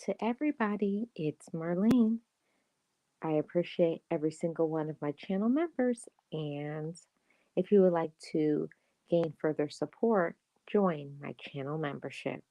to everybody. It's Marlene. I appreciate every single one of my channel members. And if you would like to gain further support, join my channel membership.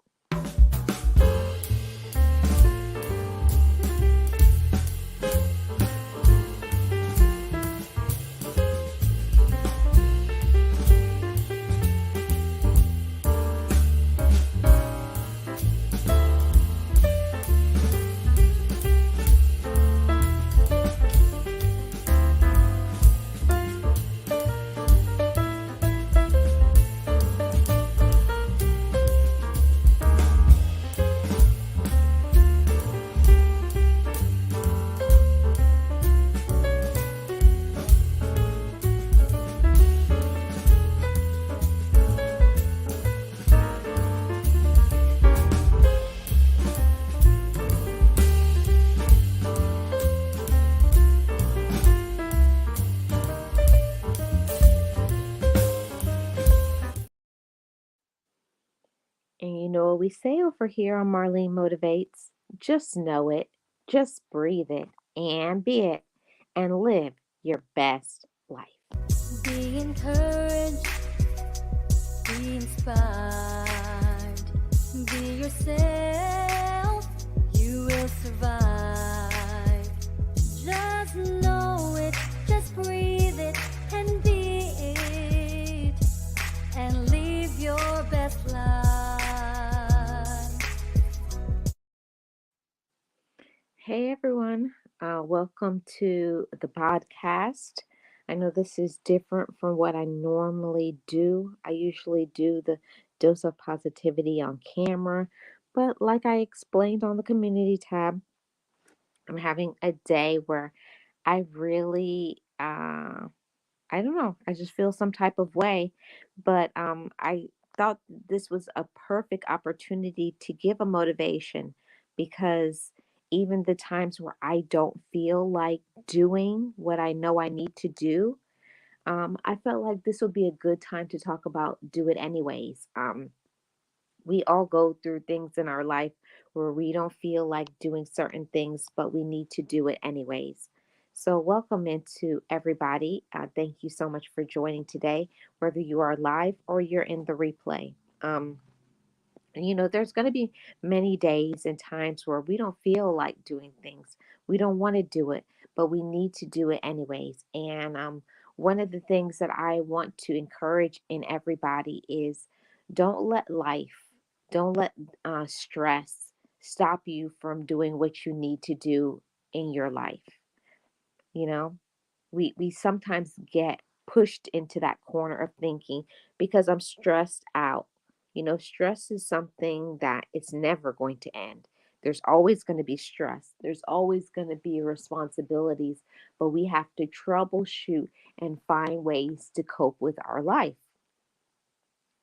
And you know what we say over here on Marlene Motivates? Just know it, just breathe it, and be it, and live your best life. Be encouraged, be inspired, be yourself, you will survive. Just know it, just breathe it, and be it, and live your best life. Hey everyone, welcome to the podcast. I know this is different from what I normally do. I usually do the dose of positivity on camera, but like I explained on the community tab, I'm having a day where I really, I don't know, I just feel some type of way, but I thought this was a perfect opportunity to give a motivation because even the times where I don't feel like doing what I know I need to do, I felt like this would be a good time to talk about do it anyways. We all go through things in our life where we don't feel like doing certain things, but we need to do it anyways. So, welcome into everybody. Thank you so much for joining today, whether you are live or you're in the replay. There's going to be many days and times where we don't feel like doing things. We don't want to do it, but we need to do it anyways. And one of the things that I want to encourage in everybody is don't let life, don't let stress stop you from doing what you need to do in your life. You know, we sometimes get pushed into that corner of thinking because I'm stressed out. Stress is something that it's never going to end. There's always going to be stress. There's always going to be responsibilities, but we have to troubleshoot and find ways to cope with our life.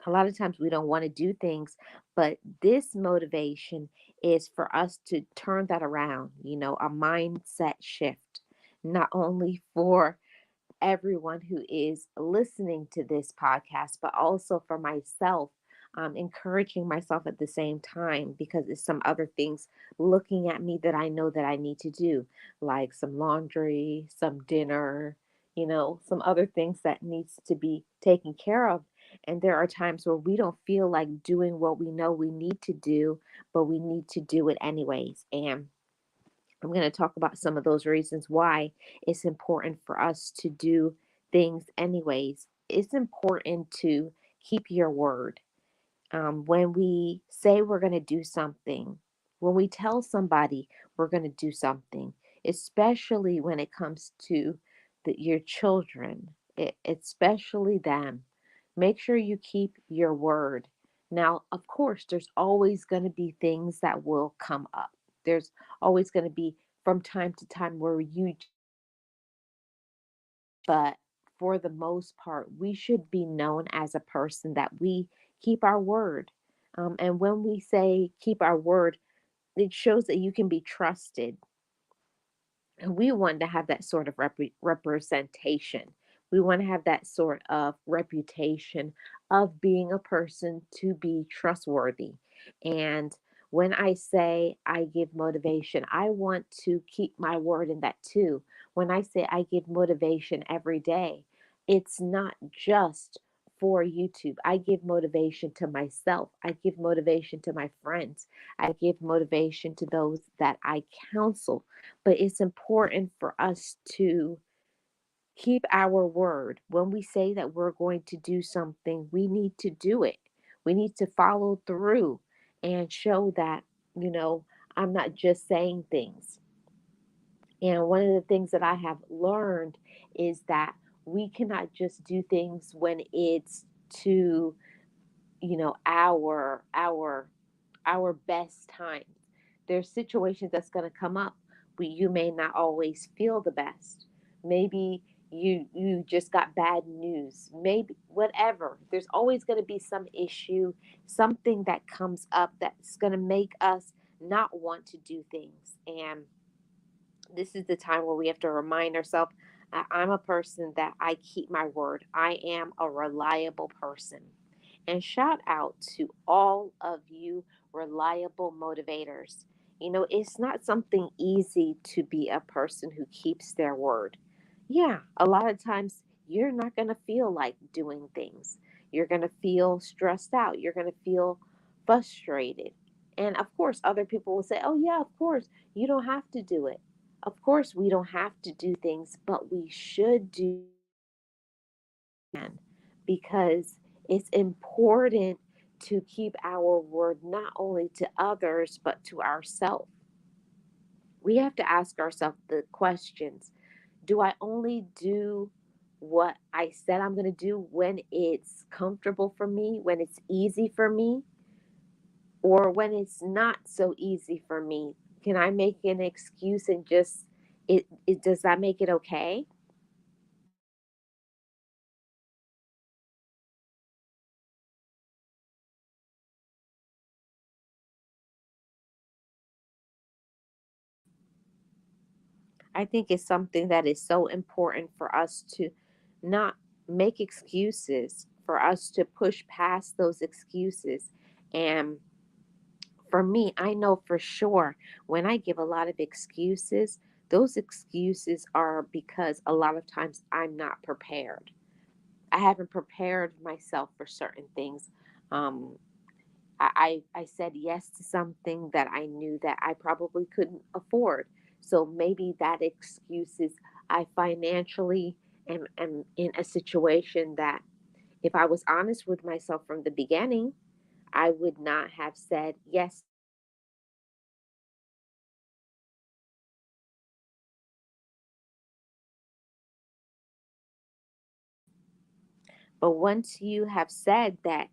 A lot of times we don't want to do things, but this motivation is for us to turn that around, a mindset shift, not only for everyone who is listening to this podcast, but also for myself, encouraging myself at the same time because it's some other things looking at me that I know that I need to do, like some laundry, some dinner, some other things that needs to be taken care of. And there are times where we don't feel like doing what we know we need to do, but we need to do it anyways. And I'm going to talk about some of those reasons why it's important for us to do things anyways. It's important to keep your word. When we say we're going to do something, when we tell somebody we're going to do something, especially when it comes to your children, especially them, make sure you keep your word. Now, of course, there's always going to be things that will come up. There's always going to be from time to time where but for the most part, we should be known as a person that we keep our word. And when we say keep our word, it shows that you can be trusted. And we want to have that sort of representation. We want to have that sort of reputation of being a person to be trustworthy. And When I say I give motivation, I want to keep my word in that too. When I say I give motivation every day, it's not just for YouTube. I give motivation to myself. I give motivation to my friends. I give motivation to those that I counsel. But it's important for us to keep our word. When we say that we're going to do something, we need to do it. We need to follow through and show that, you know, I'm not just saying things. And one of the things that I have learned is that we cannot just do things when it's to, our best times. There's situations that's going to come up where you may not always feel the best. Maybe you just got bad news. Maybe whatever. There's always going to be some issue, something that comes up that's going to make us not want to do things. And this is the time where we have to remind ourselves, I'm a person that I keep my word. I am a reliable person. And shout out to all of you reliable motivators. It's not something easy to be a person who keeps their word. Yeah, a lot of times you're not going to feel like doing things. You're going to feel stressed out. You're going to feel frustrated. And of course, other people will say, oh, yeah, of course, you don't have to do it. Of course, we don't have to do things, but we should do because it's important to keep our word not only to others but to ourselves. We have to ask ourselves the questions. Do I only do what I said I'm going to do when it's comfortable for me, when it's easy for me, or when it's not so easy for me? Can I make an excuse and just it does that make it okay? I think it's something that is so important for us to not make excuses, for us to push past those excuses. And for me, I know for sure when I give a lot of excuses, those excuses are because a lot of times I'm not prepared. I haven't prepared myself for certain things. Um, I said yes to something that I knew that I probably couldn't afford. So maybe that excuse is I financially am in a situation that if I was honest with myself from the beginning, I would not have said yes. But once you have said that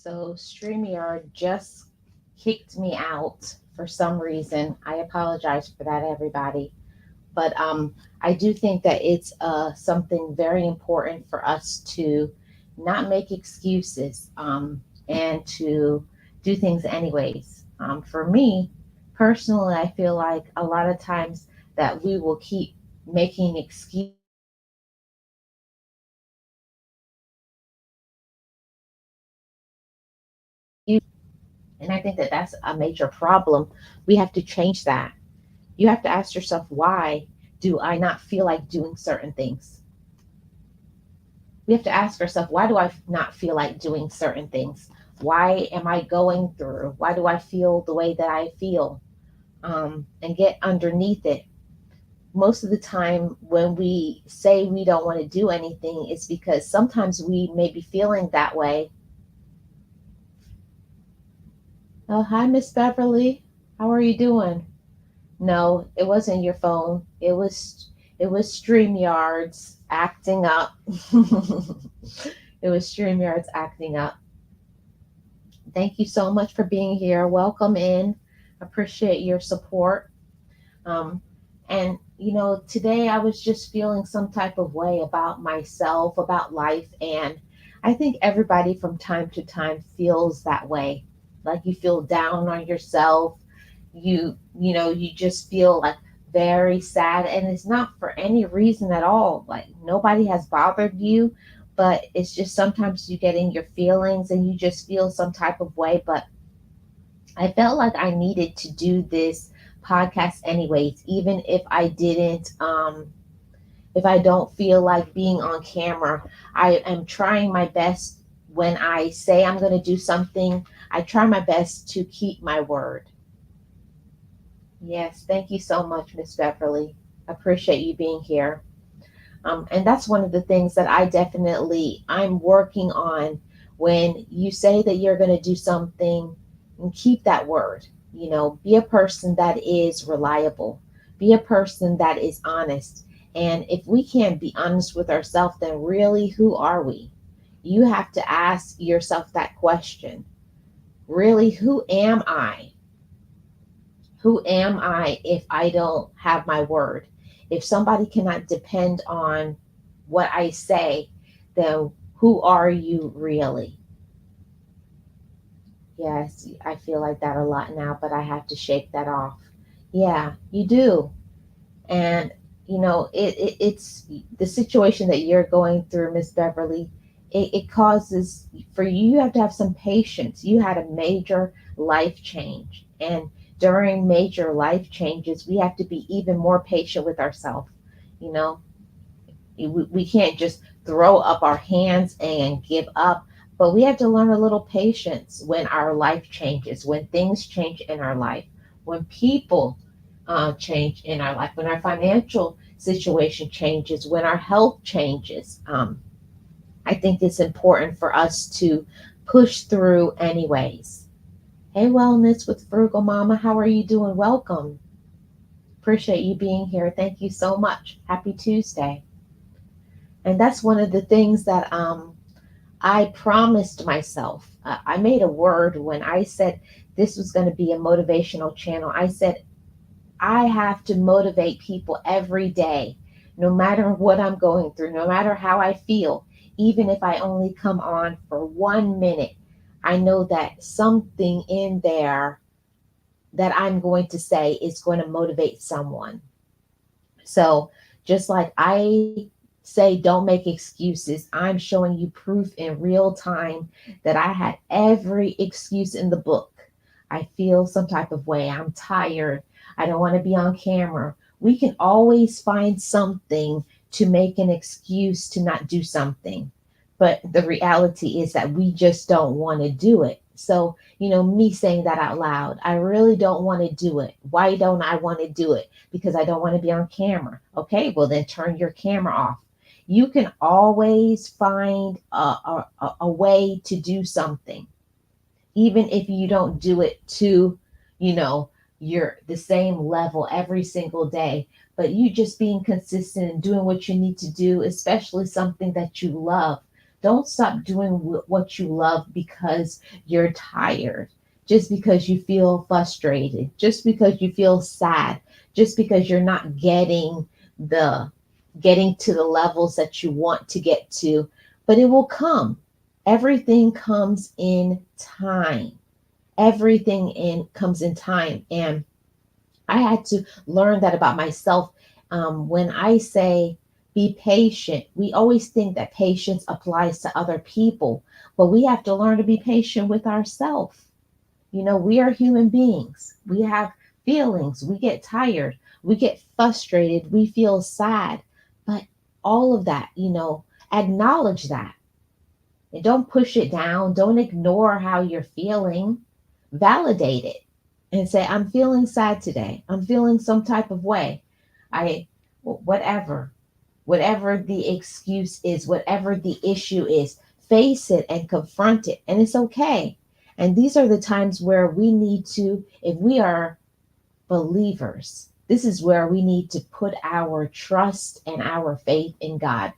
So StreamYard just kicked me out for some reason. I apologize for that, everybody. But I do think that it's something very important for us to not make excuses and to do things anyways. For me personally, I feel like a lot of times that we will keep making excuses and I think that that's a major problem. We have to change that. You have to ask yourself, why do I not feel like doing certain things? We have to ask ourselves, why do I not feel like doing certain things? Why am I going through? Why do I feel the way that I feel? And get underneath it. Most of the time, when we say we don't want to do anything, it's because sometimes we may be feeling that way. Oh, hi, Miss Beverly. How are you doing? No, it wasn't your phone. It was StreamYard's acting up. It was StreamYard's acting up. Thank you so much for being here. Welcome in. Appreciate your support. Um, and today I was just feeling some type of way about myself, about life, and I think everybody from time to time feels that way. Like you feel down on yourself. You just feel like very sad, and it's not for any reason at all. Like nobody has bothered you, but it's just sometimes you get in your feelings and you just feel some type of way. But I felt like I needed to do this podcast anyways, even if I don't feel like being on camera. I am trying my best. When I say I'm going to do something, I try my best to keep my word. Yes, thank you so much, Miss Beverly. Appreciate you being here. And that's one of the things that I'm working on. When you say that you're going to do something, and keep that word. Be a person that is reliable. Be a person that is honest. And if we can't be honest with ourselves, then really, who are we? You have to ask yourself that question. Really, who am I? Who am I if I don't have my word? If somebody cannot depend on what I say, then who are you really? Yes, I feel like that a lot now, but I have to shake that off. Yeah, you do. And it's the situation that you're going through, Miss Beverly. It causes for you. You have to have some patience. You had a major life change, and during major life changes, we have to be even more patient with ourselves. You know, we can't just throw up our hands and give up, but we have to learn a little patience when our life changes, when things change in our life, when people change in our life, when our financial situation changes, when our health changes. I think it's important for us to push through anyways. Hey, Wellness with Frugal Mama, how are you doing? Welcome. Appreciate you being here. Thank you so much. Happy Tuesday. And that's one of the things that I promised myself. I made a word when I said this was going to be a motivational channel. I said, I have to motivate people every day, no matter what I'm going through, no matter how I feel, even if I only come on for 1 minute. I know that something in there that I'm going to say is going to motivate someone. So, just like I say, don't make excuses, I'm showing you proof in real time that I had every excuse in the book. I feel some type of way. I'm tired. I don't want to be on camera. We can always find something to make an excuse to not do something. But the reality is that we just don't want to do it. So, me saying that out loud, I really don't want to do it. Why don't I want to do it? Because I don't want to be on camera. Okay, well, then turn your camera off. You can always find a way to do something, even if you don't do it to, you know, you're the same level every single day. But you just being consistent and doing what you need to do, especially something that you love, Don't stop doing what you love because you're tired, just because you feel frustrated, just because you feel sad, just because you're not the getting to the levels that you want to get to, but it will come. Everything comes in time. Everything in comes in time. And I had to learn that about myself. When I say be patient, we always think that patience applies to other people, but we have to learn to be patient with ourselves. You know, we are human beings. We have feelings. We get tired. We get frustrated. We feel sad. But all of that, acknowledge that. And don't push it down. Don't ignore how you're feeling. Validate it and say, I'm feeling sad today. I'm feeling some type of way. I, whatever, whatever the excuse is, whatever the issue is, face it and confront it. And it's okay. And these are the times where we need to, if we are believers, this is where we need to put our trust and our faith in God.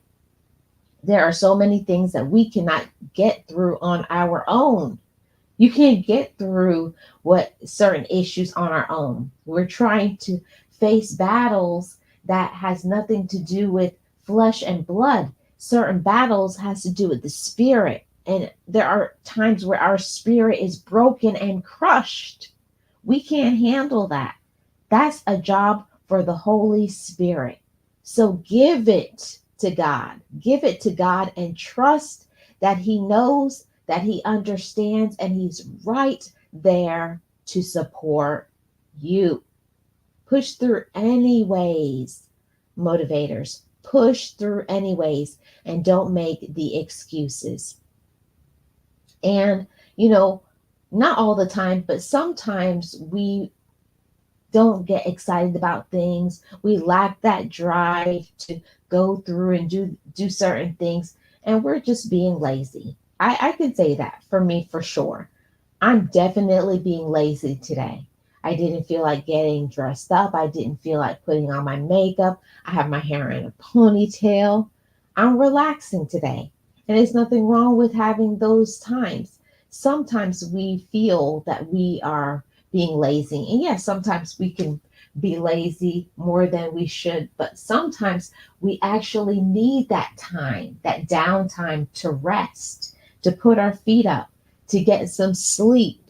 There are so many things that we cannot get through on our own. You can't get through what certain issues on our own. We're trying to face battles that has nothing to do with flesh and blood. Certain battles has to do with the spirit. And there are times where our spirit is broken and crushed. We can't handle that. That's a job for the Holy Spirit. So give it to God. Give it to God and trust that He knows, that He understands, and He's right there to support you. Push through anyways, motivators. Push through anyways and don't make the excuses. And, you know, not all the time, but sometimes we don't get excited about things. We lack that drive to go through and do certain things, and we're just being lazy. I can say that for me for sure. I'm definitely being lazy today. I didn't feel like getting dressed up. I didn't feel like putting on my makeup. I have my hair in a ponytail. I'm relaxing today. And there's nothing wrong with having those times. Sometimes we feel that we are being lazy. And yes, sometimes we can be lazy more than we should, but sometimes we actually need that time, that downtime to rest, to put our feet up, to get some sleep,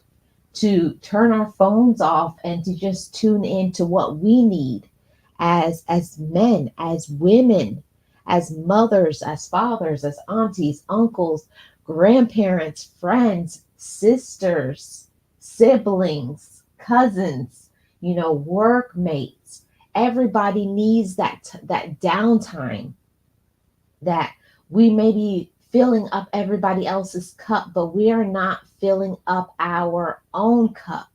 to turn our phones off and to just tune in to what we need as men, as women, as mothers, as fathers, as aunties, uncles, grandparents, friends, sisters, siblings, cousins, workmates. Everybody needs that downtime, that we may be filling up everybody else's cup, but we are not filling up our own cup.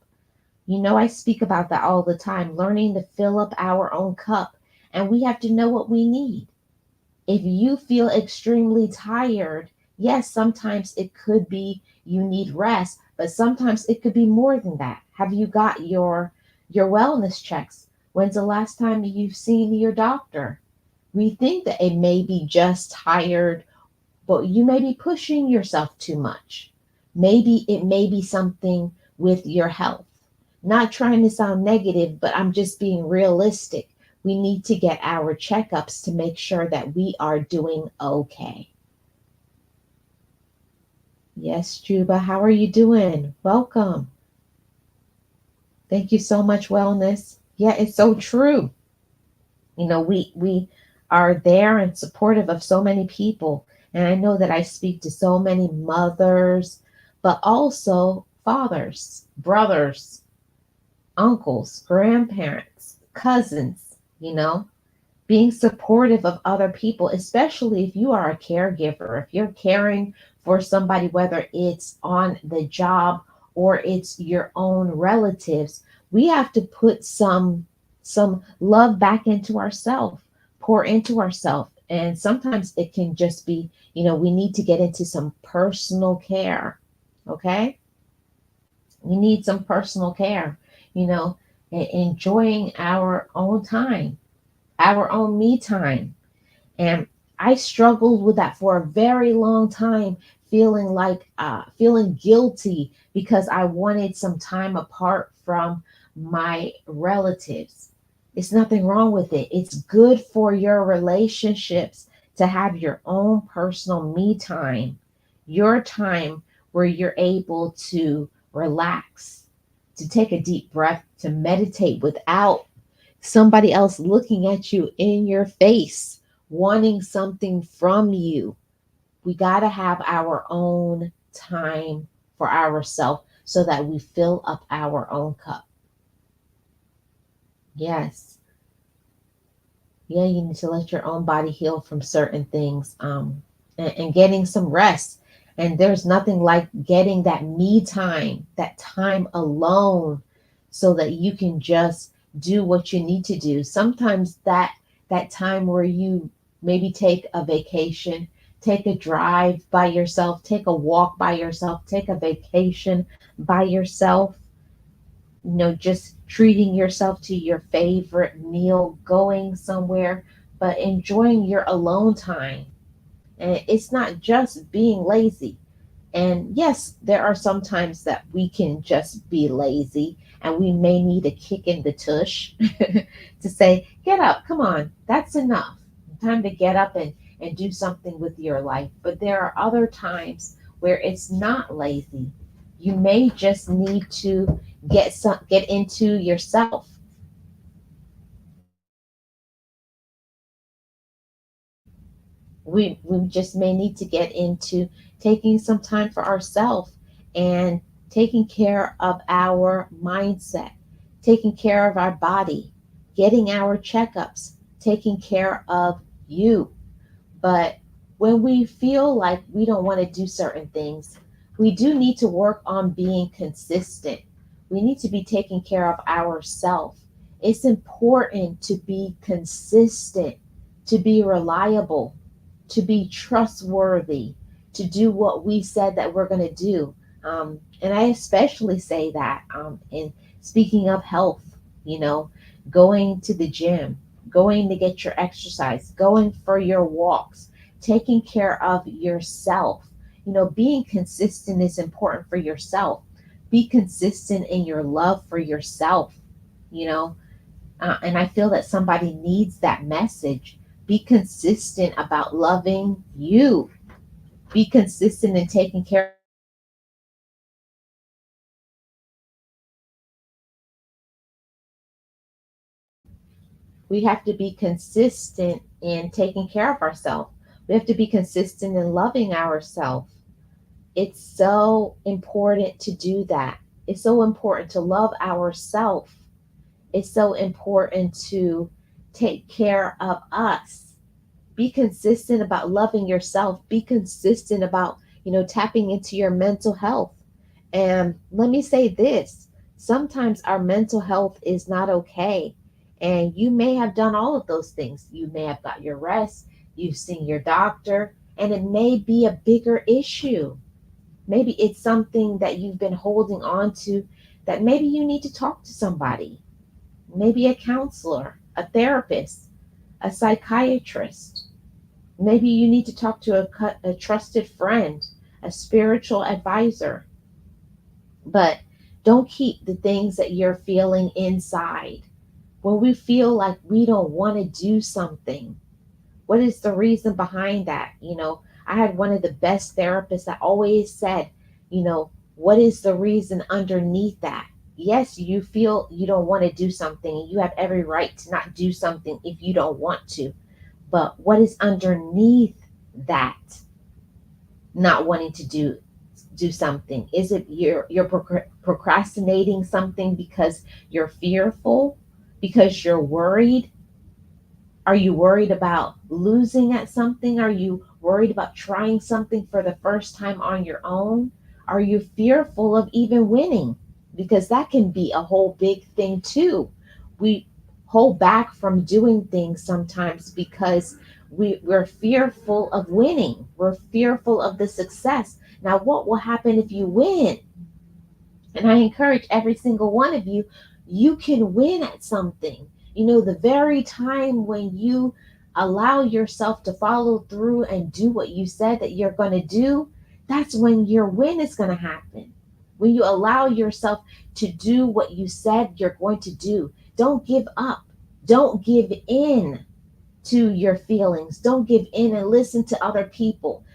I speak about that all the time, learning to fill up our own cup. And we have to know what we need. If you feel extremely tired, yes, sometimes it could be you need rest, but sometimes it could be more than that. Have you got your wellness checks? When's the last time you've seen your doctor? We think that it may be just tired, but you may be pushing yourself too much. Maybe it may be something with your health. Not trying to sound negative, but I'm just being realistic. We need to get our checkups to make sure that we are doing okay. Yes, Juba, how are you doing? Welcome. Thank you so much, Wellness. Yeah, it's so true. We are there and supportive of so many people. And I know that I speak to so many mothers, but also fathers, brothers, uncles, grandparents, cousins, you know, being supportive of other people, especially if you are a caregiver, if you're caring for somebody, whether it's on the job or it's your own relatives. We have to put some love back into ourselves, pour into ourselves. And sometimes it can just be, we need to get into some personal care. Okay? We need some personal care, you know, enjoying our own time, our own me time. And I struggled with that for a very long time, feeling like feeling guilty because I wanted some time apart from my relatives. It's nothing wrong with it. It's good for your relationships to have your own personal me time, your time where you're able to relax, to take a deep breath, to meditate without somebody else looking at you in your face, wanting something from you. We got to have our own time for ourselves so that we fill up our own cup. Yes. Yeah, you need to let your own body heal from certain things, and getting some rest. And there's nothing like getting that me time, that time alone, so that you can just do what you need to do. Sometimes that time where you maybe take a vacation, take a drive by yourself, take a walk by yourself, take a vacation by yourself, just treating yourself to your favorite meal, going somewhere, but enjoying your alone time. And it's not just being lazy. And yes, there are some times that we can just be lazy and we may need a kick in the tush to say, get up, come on, that's enough. Time to get up and do something with your life. But there are other times where it's not lazy. You may just need to get into yourself. We just may need to get into taking some time for ourselves and taking care of our mindset, taking care of our body, getting our checkups, taking care of you. But when we feel like we don't want to do certain things, we do need to work on being consistent. We need to be taking care of ourselves. It's important to be consistent, to be reliable, to be trustworthy, to do what we said that we're going to do. And I especially say that in speaking of health, you know, going to the gym, going to get your exercise, going for your walks, taking care of yourself. Being consistent is important for yourself. Be consistent in your love for yourself, you know, and I feel that somebody needs that message. Be consistent about loving you. Be consistent in taking care of yourself. We have to be consistent in taking care of ourselves. We have to be consistent in loving ourselves. It's so important to do that. It's so important to love ourselves. It's so important to take care of us. Be consistent about loving yourself. Be consistent about, tapping into your mental health. And let me say this, sometimes our mental health is not okay. And you may have done all of those things. You may have got your rest, you've seen your doctor, and it may be a bigger issue. Maybe it's something that you've been holding on to that maybe you need to talk to somebody, maybe a counselor, a therapist, a psychiatrist. Maybe you need to talk to a trusted friend, a spiritual advisor. But don't keep the things that you're feeling inside. When we feel like we don't want to do something, what is the reason behind that? I had one of the best therapists that always said, you know, what is the reason underneath that? Yes, you feel you don't want to do something. You have every right to not do something if you don't want to. But what is underneath that not wanting to do something? Is it you're procrastinating something because you're fearful, because you're worried? Are you worried about losing at something? Are you worried about trying something for the first time on your own? Are you fearful of even winning? Because that can be a whole big thing too. We hold back from doing things sometimes because we're fearful of winning. We're fearful of the success. Now, what will happen if you win? And I encourage every single one of you, you can win at something. The very time when you allow yourself to follow through and do what you said that you're going to do, that's when your win is going to happen. When you allow yourself to do what you said you're going to do, don't give up. Don't give in to your feelings. Don't give in and listen to other people.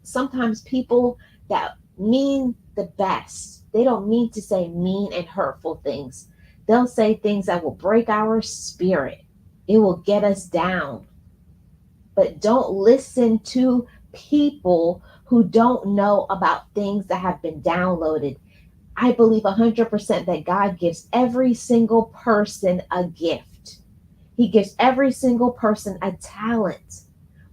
Sometimes people that mean the best, they don't mean to say mean and hurtful things. They'll say things that will break our spirit. It will get us down. But don't listen to people who don't know about things that have been downloaded. I believe 100% that God gives every single person a gift. He gives every single person a talent.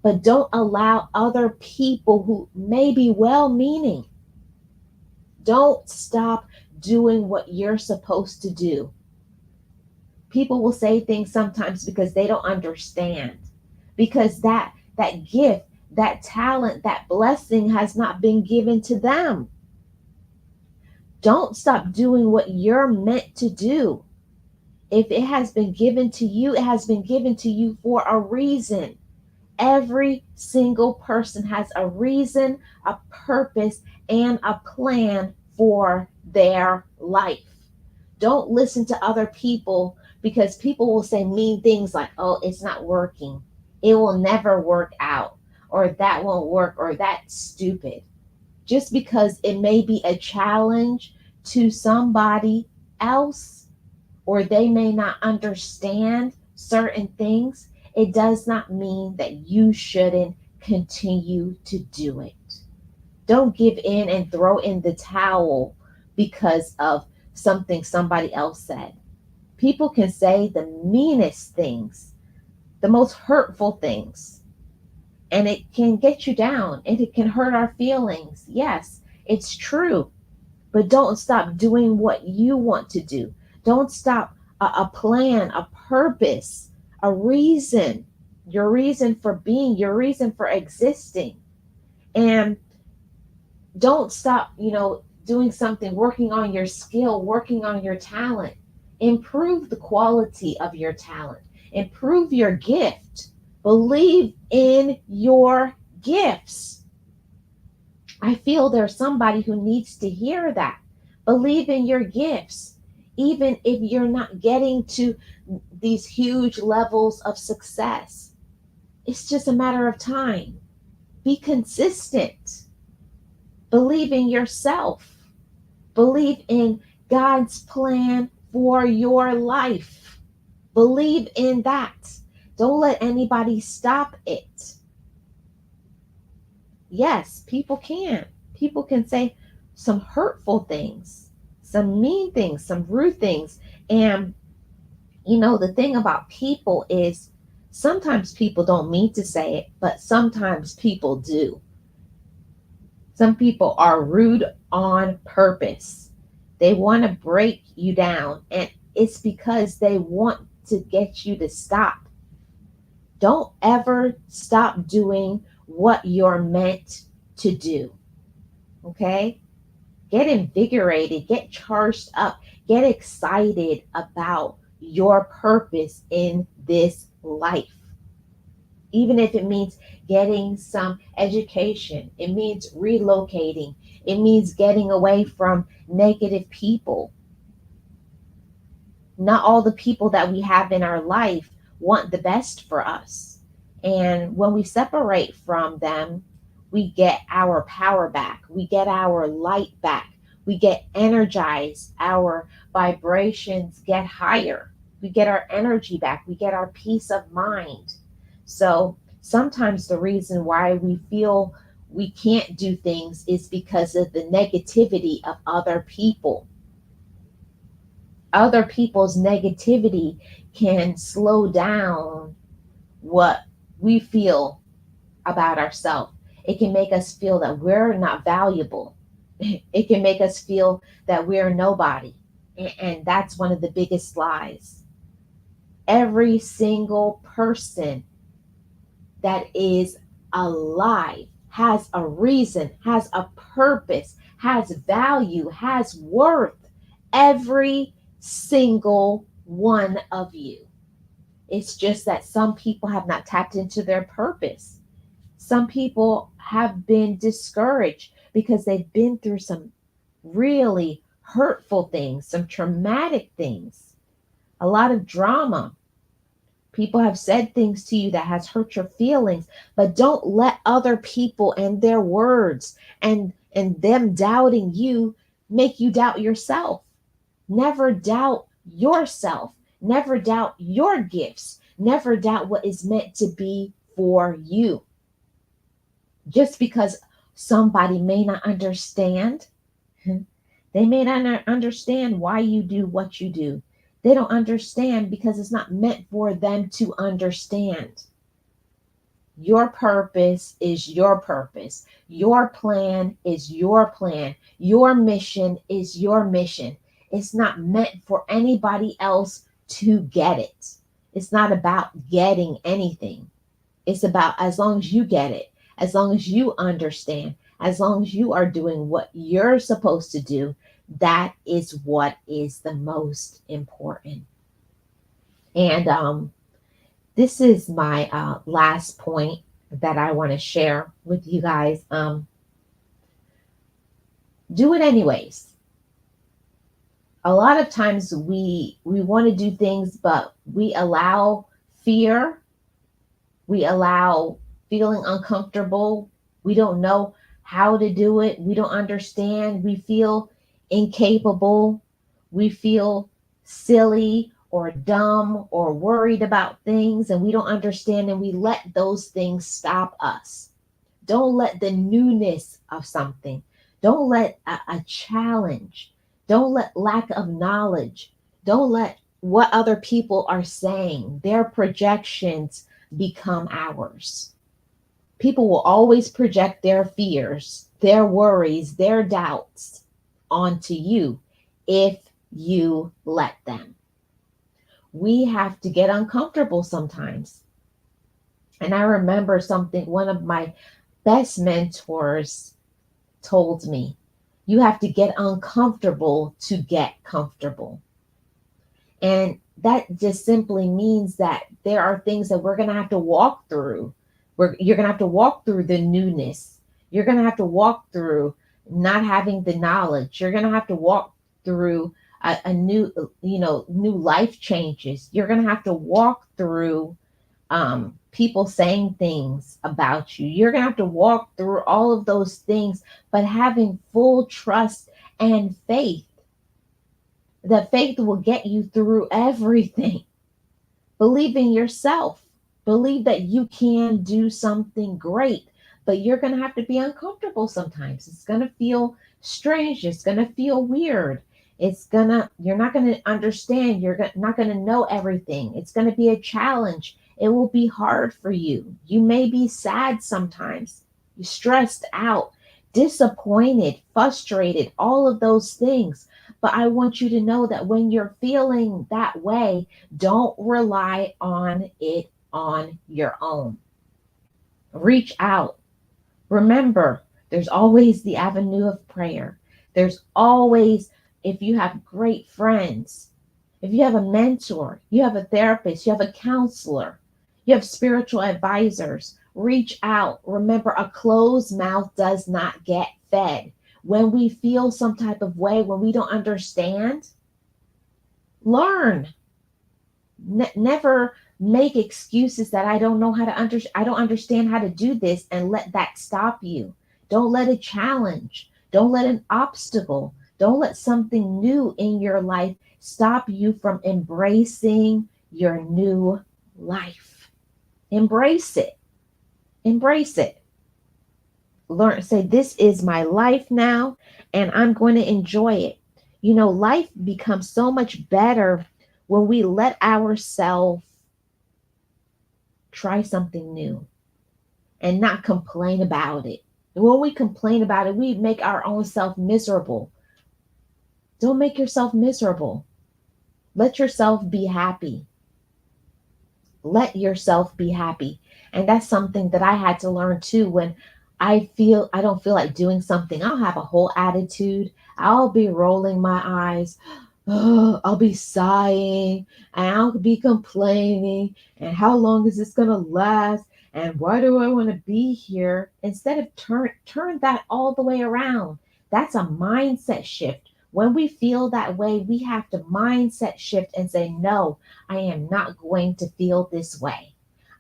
But don't allow other people who may be well meaning, don't stop doing what you're supposed to do. People will say things sometimes because they don't understand. Because that gift, that talent, that blessing has not been given to them. Don't stop doing what you're meant to do. If it has been given to you, it has been given to you for a reason. Every single person has a reason, a purpose, and a plan for their life. Don't listen to other people because people will say mean things like, oh, it's not working. It will never work out, or that won't work, or that's stupid. Just because it may be a challenge to somebody else, or they may not understand certain things, it does not mean that you shouldn't continue to do it. Don't give in and throw in the towel because of something somebody else said. People can say the meanest things, the most hurtful things, and it can get you down and it can hurt our feelings. Yes, it's true. But don't stop doing what you want to do. Don't stop a plan, a purpose, a reason, your reason for being, your reason for existing. And don't stop, doing something, working on your skill, working on your talent. Improve the quality of your talent, improve your gift. Believe in your gifts. I feel there's somebody who needs to hear that. Believe in your gifts. Even if you're not getting to these huge levels of success, it's just a matter of time. Be consistent. Believe in yourself. Believe in God's plan for your life. Believe in that. Don't let anybody stop it. Yes, people can. People can say some hurtful things, some mean things, some rude things. And, the thing about people is sometimes people don't mean to say it, but sometimes people do. Some people are rude on purpose. They want to break you down, and it's because they want to get you to stop. Don't ever stop doing what you're meant to do. Okay? Get invigorated, get charged up, get excited about your purpose in this life. Even if it means getting some education, it means relocating, it means getting away from negative people. Not all the people that we have in our life want the best for us. And when we separate from them, we get our power back, we get our light back, we get energized, our vibrations get higher, we get our energy back, we get our peace of mind. So sometimes the reason why we feel we can't do things is because of the negativity of other people. Other people's negativity can slow down what we feel about ourselves. It can make us feel that we're not valuable. It can make us feel that we're nobody. And that's one of the biggest lies. Every single person that is alive has a reason, has a purpose, has value, has worth. Every single one of you. It's just that some people have not tapped into their purpose. Some people have been discouraged because they've been through some really hurtful things, some traumatic things, a lot of drama. People have said things to you that has hurt your feelings, but don't let other people and their words and them doubting you make you doubt yourself. Never doubt yourself. Never doubt your gifts. Never doubt what is meant to be for you. Just because somebody may not understand, they may not understand why you do what you do. They don't understand because it's not meant for them to understand. Your purpose is your purpose. Your plan is your plan. Your mission is your mission. It's not meant for anybody else to get it. It's not about getting anything. It's about as long as you get it, as long as you understand, as long as you are doing what you're supposed to do, that is what is the most important. And this is my last point that I want to share with you guys. Do it anyways. A lot of times we want to do things, but we allow fear, we allow feeling uncomfortable. We don't know how to do it. We don't understand. We feel incapable. We feel silly or dumb or worried about things, and we don't understand, and we let those things stop us. Don't let the newness of something, don't let a challenge, don't let lack of knowledge, don't let what other people are saying, their projections, become ours. People will always project their fears, their worries, their doubts onto you if you let them. We have to get uncomfortable sometimes. And I remember something one of my best mentors told me: you have to get uncomfortable to get comfortable. And that just simply means that there are things that we're going to have to walk through. You're going to have to walk through the newness. You're going to have to walk through not having the knowledge. You're going to have to walk through a new, new life changes. You're going to have to walk through people saying things about you. You're going to have to walk through all of those things, but having full trust and faith that faith will get you through everything. Believe in yourself. Believe that you can do something great, but you're going to have to be uncomfortable sometimes. It's going to feel strange. It's going to feel weird. You're not going to understand. Not going to know everything. It's going to be a challenge. It will be hard for you. You may be sad sometimes. You're stressed out, disappointed, frustrated, all of those things. But I want you to know that when you're feeling that way, don't rely on it on your own. Reach out. Remember, there's always the avenue of prayer. There's always, if you have great friends, if you have a mentor, you have a therapist, you have a counselor, you have spiritual advisors, reach out. Remember, a closed mouth does not get fed. When we feel some type of way, when we don't understand, learn. Never make excuses that I don't know how to I don't understand how to do this, and let that stop you. Don't let a challenge, don't let an obstacle, don't let something new in your life stop you from embracing your new life. Embrace it. Embrace it. Learn, say, this is my life now, and I'm going to enjoy it. Life becomes so much better when we let ourselves try something new and not complain about it. When we complain about it, we make our own self miserable. Don't make yourself miserable. Let yourself be happy. Let yourself be happy. And that's something that I had to learn too. When I don't feel like doing something, I'll have a whole attitude. I'll be rolling my eyes. oh, I'll be sighing and I'll be complaining. And how long is this going to last? And why do I want to be here? Instead of turn that all the way around. That's a mindset shift. When we feel that way, we have to mindset shift and say, no, I am not going to feel this way.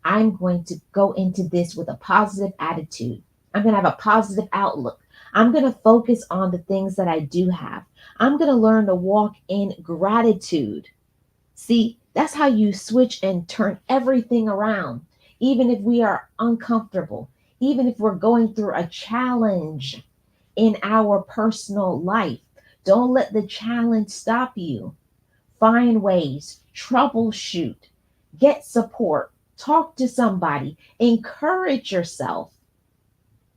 I'm going to go into this with a positive attitude. I'm going to have a positive outlook. I'm going to focus on the things that I do have. I'm going to learn to walk in gratitude. See, that's how you switch and turn everything around. Even if we are uncomfortable, even if we're going through a challenge in our personal life, don't let the challenge stop you. Find ways, troubleshoot, get support, talk to somebody, encourage yourself.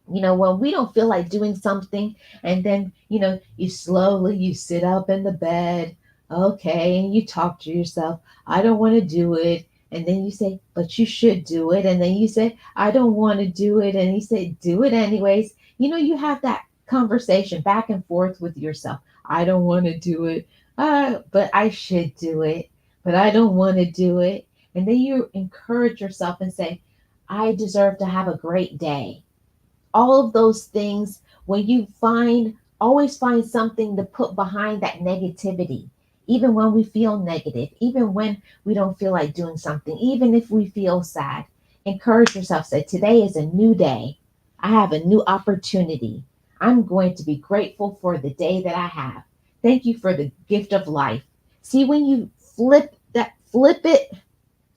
When we don't feel like doing something, and then you slowly you sit up in the bed, okay, and you talk to yourself, I don't want to do it. And then you say, but you should do it. And then you say, I don't want to do it. And you say, do it anyways. You have that conversation back and forth with yourself. I don't want to do it, but I should do it, but I don't want to do it. And then you encourage yourself and say, I deserve to have a great day. All of those things, when you always find something to put behind that negativity. Even when we feel negative, even when we don't feel like doing something, even if we feel sad, encourage yourself. Say, today is a new day. I have a new opportunity. I'm going to be grateful for the day that I have. Thank you for the gift of life. See, when you flip it,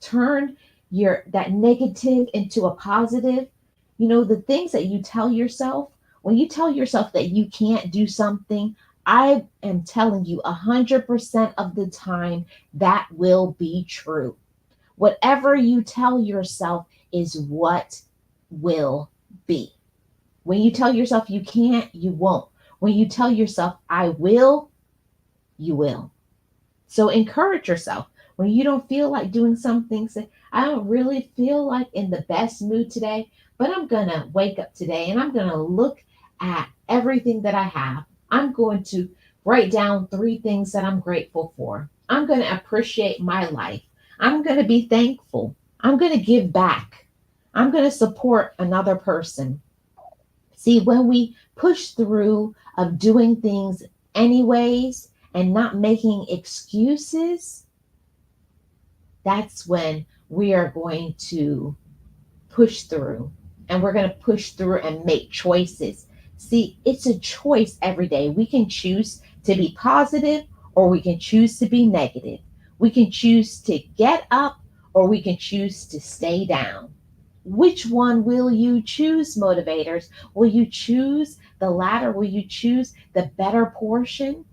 turn your that negative into a positive. The things that you tell yourself, when you tell yourself that you can't do something, I am telling you 100% of the time that will be true. Whatever you tell yourself is what will be. When you tell yourself you can't, you won't. When you tell yourself I will, you will. So encourage yourself. When you don't feel like doing something, say, I don't really feel like in the best mood today, but I'm going to wake up today and I'm going to look at everything that I have. I'm going to write down 3 things that I'm grateful for. I'm going to appreciate my life. I'm going to be thankful. I'm going to give back. I'm going to support another person. See, when we push through of doing things anyways and not making excuses, that's when we are going to push through, and we're going to push through and make choices. See, it's a choice every day. We can choose to be positive or we can choose to be negative. We can choose to get up or we can choose to stay down. Which one will you choose, motivators? Will you choose the latter? Will you choose the better portion?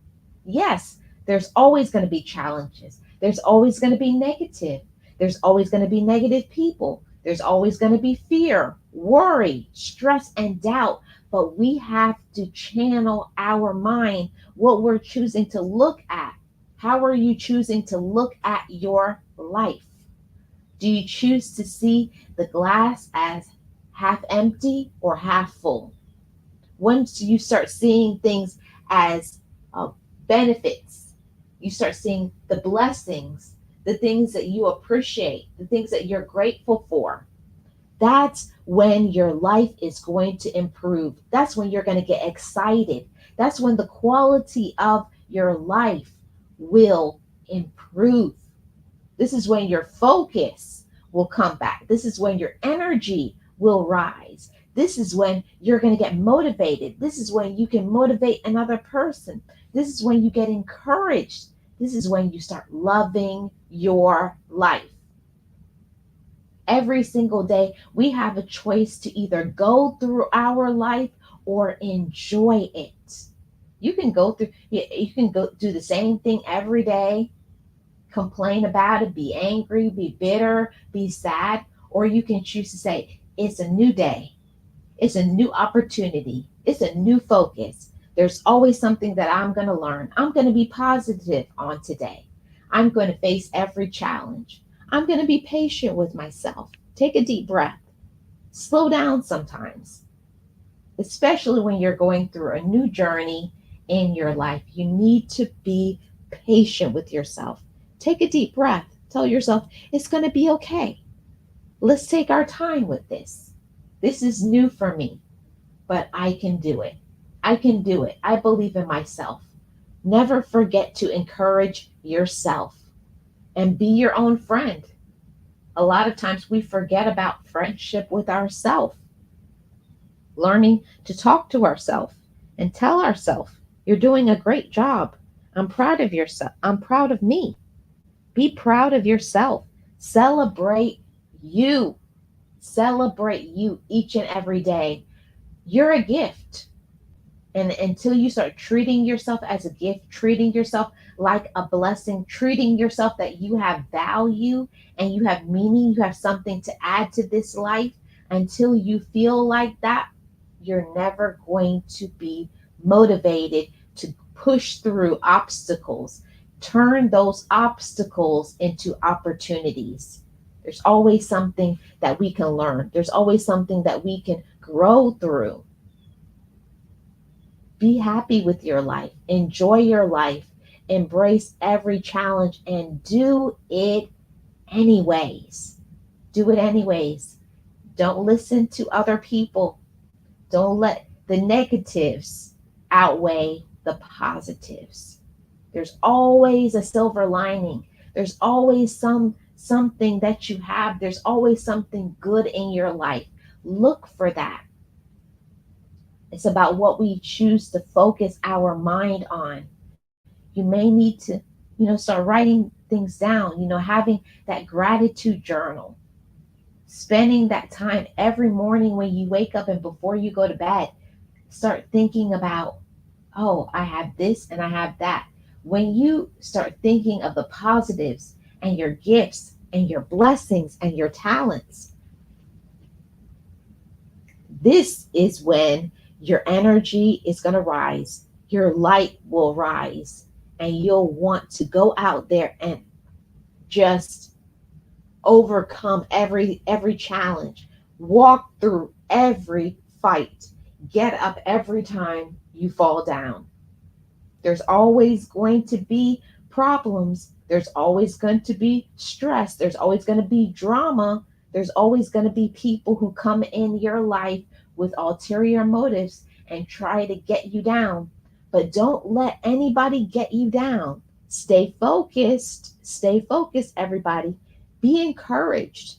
Yes, there's always going to be challenges. There's always going to be negative. There's always going to be negative people. There's always going to be fear, worry, stress, and doubt. But we have to channel our mind, what we're choosing to look at. How are you choosing to look at your life? Do you choose to see the glass as half empty or half full? Once you start seeing things as uh, benefits, you start seeing the blessings, the things that you appreciate, the things that you're grateful for. That's when your life is going to improve. That's when you're going to get excited. That's when the quality of your life will improve. This is when your focus will come back. This is when your energy will rise. This is when you're going to get motivated. This is when you can motivate another person. This is when you get encouraged. This is when you start loving your life. Every single day, we have a choice to either go through our life or enjoy it. You can go do the same thing every day, complain about it, be angry, be bitter, be sad, or you can choose to say, it's a new day, it's a new opportunity, it's a new focus. There's always something that I'm going to learn. I'm going to be positive on today. I'm going to face every challenge. I'm going to be patient with myself. Take a deep breath. Slow down sometimes, especially when you're going through a new journey in your life. You need to be patient with yourself. Take a deep breath. Tell yourself it's going to be okay. Let's take our time with this. This is new for me, but I can do it. I can do it. I believe in myself. Never forget to encourage yourself and be your own friend. A lot of times we forget about friendship with ourselves, learning to talk to ourselves and tell ourselves, you're doing a great job. I'm proud of yourself. I'm proud of me. Be proud of yourself. Celebrate you. Celebrate you each and every day. You're a gift. And until you start treating yourself as a gift, treating yourself like a blessing, treating yourself that you have value and you have meaning, you have something to add to this life, until you feel like that, you're never going to be motivated to push through obstacles. Turn those obstacles into opportunities. There's always something that we can learn, there's always something that we can grow through. Be happy with your life. Enjoy your life. Embrace every challenge and do it anyways. Do it anyways. Don't listen to other people. Don't let the negatives outweigh the positives. There's always a silver lining. There's always something that you have. There's always something good in your life. Look for that. It's about what we choose to focus our mind on. You may need to, start writing things down, having that gratitude journal, spending that time every morning when you wake up and before you go to bed. Start thinking about, oh, I have this and I have that. When you start thinking of the positives and your gifts and your blessings and your talents, this is when your energy is going to rise, your light will rise, and you'll want to go out there and just overcome every challenge, walk through every fight, get up every time you fall down. There's always going to be problems. There's always going to be stress. There's always going to be drama. There's always going to be people who come in your life with ulterior motives and try to get you down. But don't let anybody get you down. Stay focused. Stay focused, everybody. Be encouraged.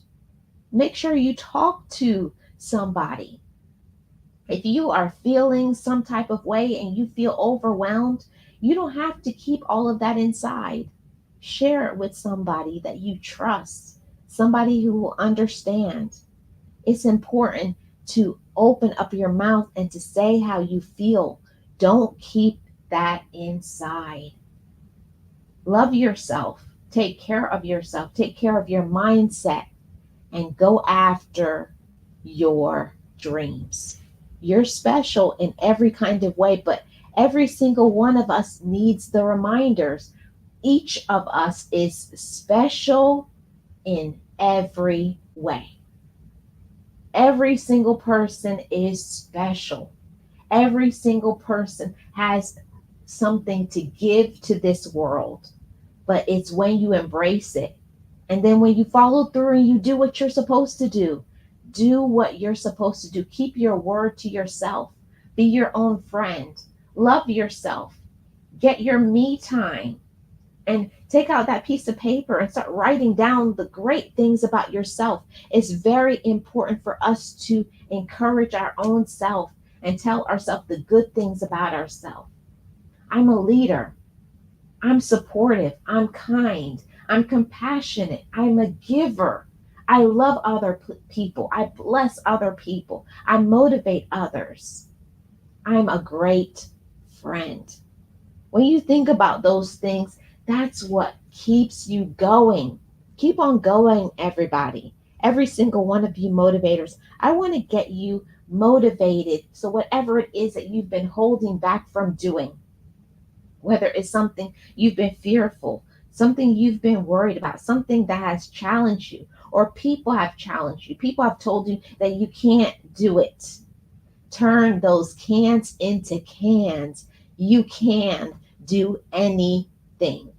Make sure you talk to somebody. If you are feeling some type of way and you feel overwhelmed, you don't have to keep all of that inside. Share it with somebody that you trust, somebody who will understand. It's important to open up your mouth and to say how you feel. Don't keep that inside. Love yourself. Take care of yourself. Take care of your mindset and go after your dreams. You're special in every kind of way, but every single one of us needs the reminders. Each of us is special in every way. Every single person is special. Every single person has something to give to this world, but it's when you embrace it. And then when you follow through and you do what you're supposed to do, do what you're supposed to do. Keep your word to yourself. Be your own friend. Love yourself. Get your me time and take out that piece of paper and start writing down the great things about yourself. It's very important for us to encourage our own self and tell ourselves the good things about ourselves. I'm a leader. I'm supportive. I'm kind. I'm compassionate. I'm a giver. I love other people. I bless other people. I motivate others. I'm a great friend. When you think about those things, that's what keeps you going. Keep on going, everybody. Every single one of you motivators. I want to get you motivated. So, whatever it is that you've been holding back from doing, whether it's something you've been fearful, something you've been worried about, something that has challenged you, or people have challenged you, people have told you that you can't do it. Turn those cans into cans. You can do anything. thing.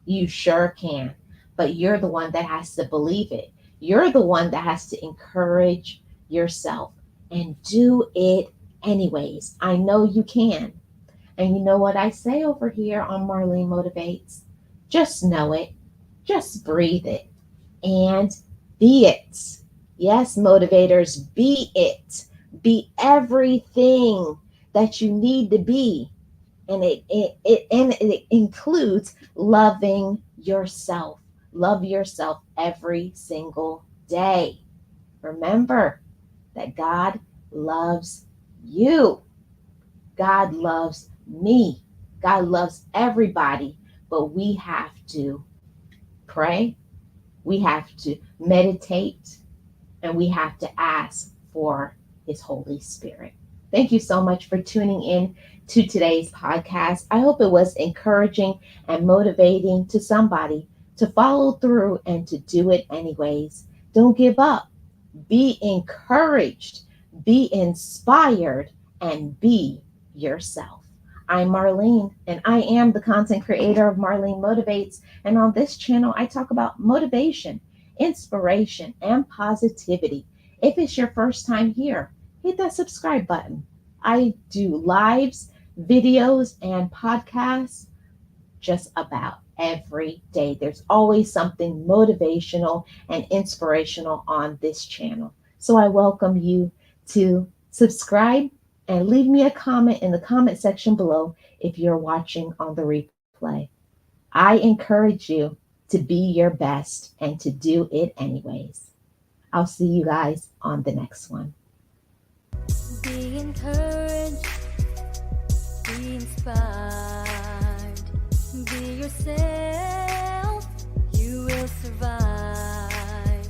You sure can. But you're the one that has to believe it. You're the one that has to encourage yourself and do it anyways. I know you can. And you know what I say over here on Marlene Motivates? Just know it. Just breathe it. And be it. Yes, motivators, be it. Be everything that you need to be. And it includes loving yourself. Love yourself every single day. Remember that God loves you. God loves me. God loves everybody. But we have to pray, we have to meditate, and we have to ask for His Holy Spirit. Thank you so much for tuning in to today's podcast. I hope it was encouraging and motivating to somebody to follow through and to do it anyways. Don't give up. Be encouraged, be inspired, and be yourself. I'm Marlene, and I am the content creator of Marlene Motivates. And on this channel, I talk about motivation, inspiration, and positivity. If it's your first time here, hit that subscribe button. I do lives, videos, and podcasts just about every day. There's always something motivational and inspirational on this channel. So I welcome you to subscribe and leave me a comment in the comment section below if you're watching on the replay. I encourage you to be your best and to do it anyways. I'll see you guys on the next one. Be encouraged, be inspired, be yourself, you will survive.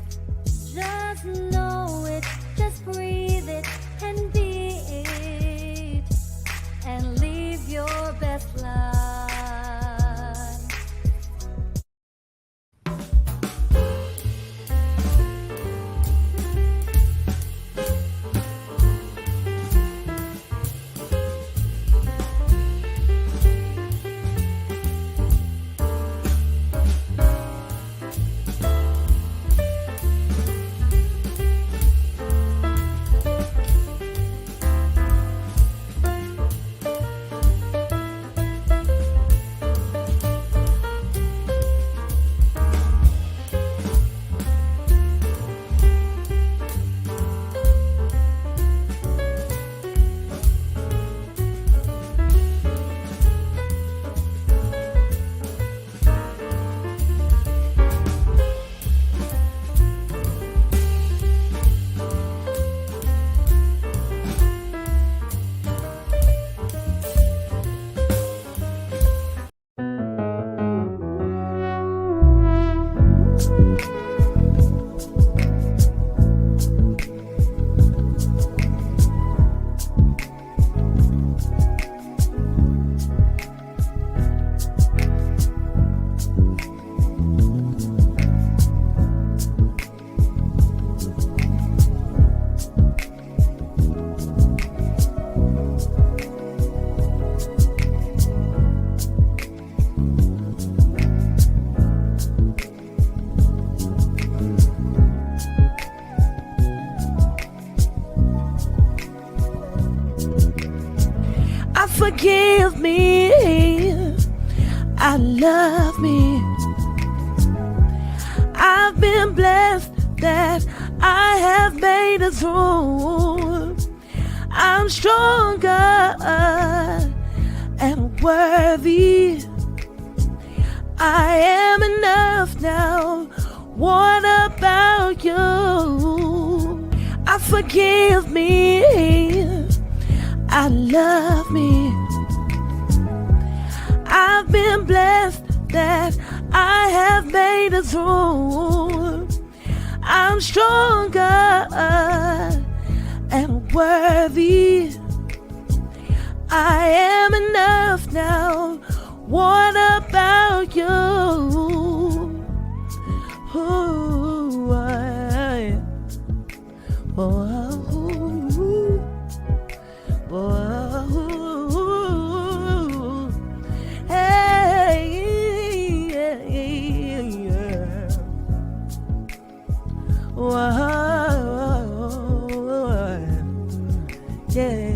Just know it, just breathe it, and be it, and live your best life. Forgive me, I love me. I've been blessed that I have made it through. I'm stronger and worthy. I am enough now. What about you? I forgive me, I love me. I've been blessed that I have made it through. I'm stronger and worthy. I am enough now. What about you? Ooh, Hey, yeah.